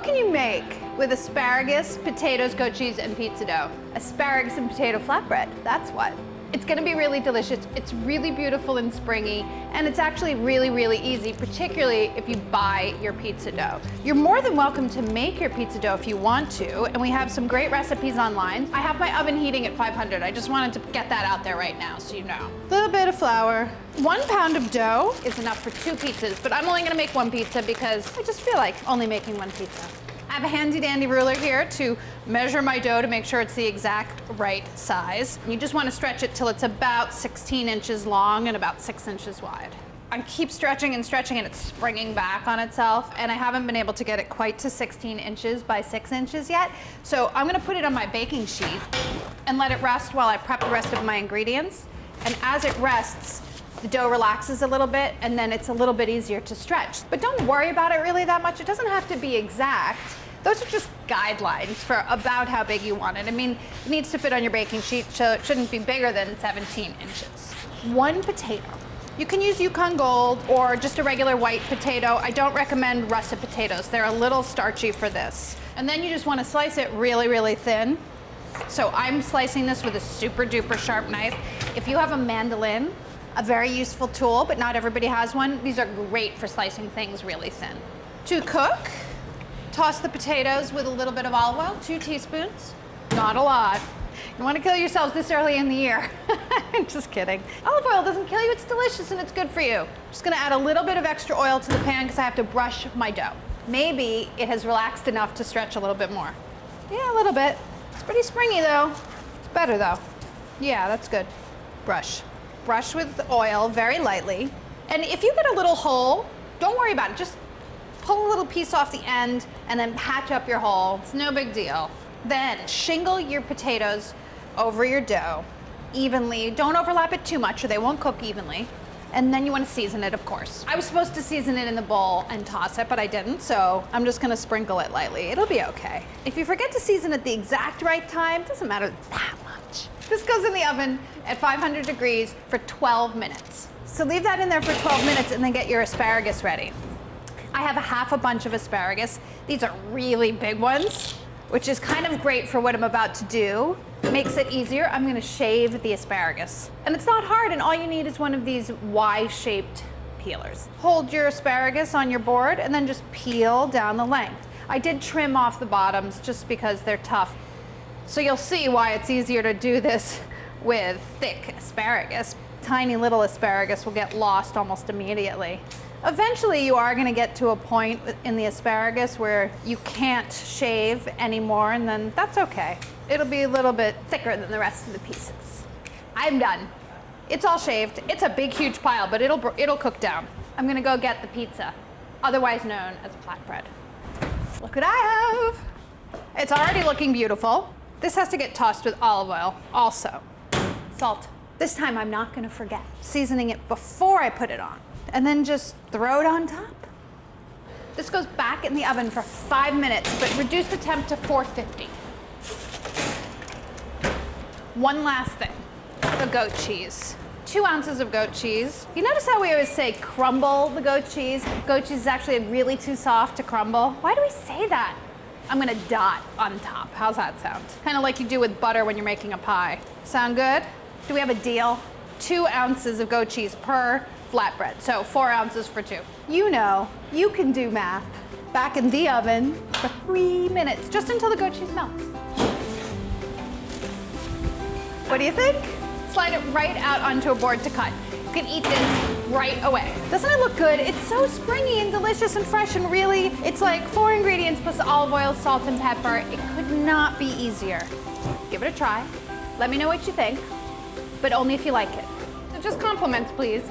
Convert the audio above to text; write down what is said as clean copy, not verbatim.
What can you make with asparagus, potatoes, goat cheese, and pizza dough? Asparagus and potato flatbread, that's what. It's gonna be really delicious. It's really beautiful and springy, and it's actually really, really easy, particularly if you buy your pizza dough. You're more than welcome to make your pizza dough if you want to, and we have some great recipes online. I have my oven heating at 500. I just wanted to get that out there right now so you know. A little bit of flour. 1 pound of dough is enough for 2 pizzas, but I'm only gonna make 1 pizza because I just feel like only making 1 pizza. I have a handy dandy ruler here to measure my dough to make sure it's the exact right size. You just want to stretch it till it's about 16 inches long and about 6 inches wide. I keep stretching and stretching and it's springing back on itself, and I haven't been able to get it quite to 16 inches by 6 inches yet. So I'm gonna put it on my baking sheet and let it rest while I prep the rest of my ingredients. And as it rests, the dough relaxes a little bit, and then it's a little bit easier to stretch. But don't worry about it really that much. It doesn't have to be exact. Those are just guidelines for about how big you want it. I mean, it needs to fit on your baking sheet, so it shouldn't be bigger than 17 inches. 1 potato. You can use Yukon Gold or just a regular white potato. I don't recommend russet potatoes. They're a little starchy for this. And then you just want to slice it really, really thin. So I'm slicing this with a super duper sharp knife. If you have a mandolin, a very useful tool, but not everybody has one, these are great for slicing things really thin. To cook, toss the potatoes with a little bit of olive oil, 2 teaspoons, not a lot. You want to kill yourselves this early in the year. I'm just kidding. Olive oil doesn't kill you, it's delicious and it's good for you. Just gonna add a little bit of extra oil to the pan because I have to brush my dough. Maybe it has relaxed enough to stretch a little bit more. Yeah, a little bit. It's pretty springy though. It's better though. Yeah, that's good. Brush. Brush with oil very lightly. And if you get a little hole, don't worry about it. Just pull a little piece off the end and then patch up your hole. It's no big deal. Then shingle your potatoes over your dough evenly. Don't overlap it too much or they won't cook evenly. And then you want to season it, of course. I was supposed to season it in the bowl and toss it, but I didn't, so I'm just gonna sprinkle it lightly. It'll be okay. If you forget to season at the exact right time, it doesn't matter that much. This goes in the oven at 500 degrees for 12 minutes. So leave that in there for 12 minutes and then get your asparagus ready. I have a half a bunch of asparagus. These are really big ones, which is kind of great for what I'm about to do. It makes it easier. I'm gonna shave the asparagus. And it's not hard, and all you need is one of these Y-shaped peelers. Hold your asparagus on your board and then just peel down the length. I did trim off the bottoms just because they're tough. So you'll see why it's easier to do this with thick asparagus. Tiny little asparagus will get lost almost immediately. Eventually you are gonna get to a point in the asparagus where you can't shave anymore, and then that's okay. It'll be a little bit thicker than the rest of the pieces. I'm done. It's all shaved. It's a big, huge pile, but it'll cook down. I'm gonna go get the pizza, otherwise known as a flatbread. Look what I have. It's already looking beautiful. This has to get tossed with olive oil also. Salt. This time I'm not gonna forget. Seasoning it before I put it on. And then just throw it on top. This goes back in the oven for 5 minutes, but reduce the temp to 450. One last thing, the goat cheese. 2 ounces of goat cheese. You notice how we always say crumble the goat cheese? Goat cheese is actually really too soft to crumble. Why do we say that? I'm gonna dot on top. How's that sound? Kind of like you do with butter when you're making a pie. Sound good? Do we have a deal? 2 ounces of goat cheese per flatbread, so 4 ounces for 2. You know, you can do math. Back in the oven for 3 minutes, just until the goat cheese melts. What do you think? Slide it right out onto a board to cut. You can eat this right away. Doesn't it look good? It's so springy and delicious and fresh, and really, it's like 4 ingredients plus olive oil, salt, and pepper. It could not be easier. Give it a try. Let me know what you think, but only if you like it. So just compliments, please.